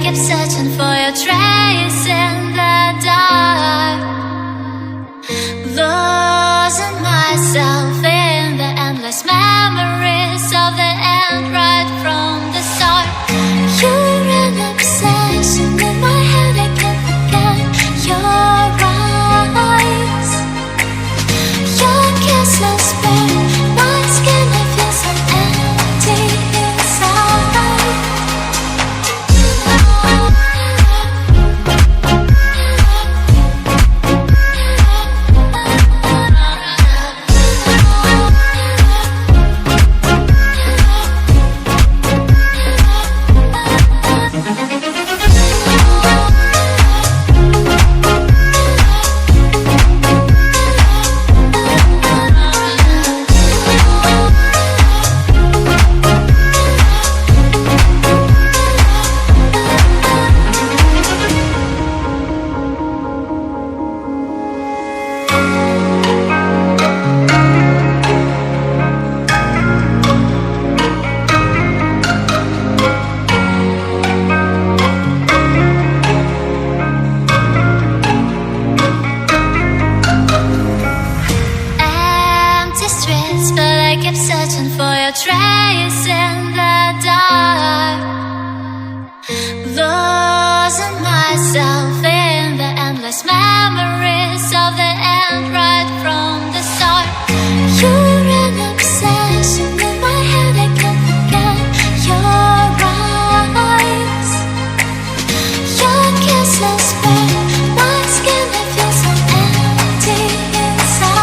kept searching for your trace in the dark, losing myself in the endless memories of the end right from the start. You're an obsession in my head, I can't forget your eyes. Your kisses burn my skin, I feel so empty inside. Searching for your trace in the dark, losing myself in the endless memories of the end right from the start. You're an obsession in my head, I can't forget your eyes. Your kisses burn my skin, I feel so empty inside.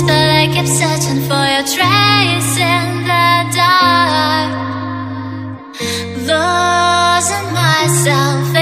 But I kept searching for your trace in the dark, losing myself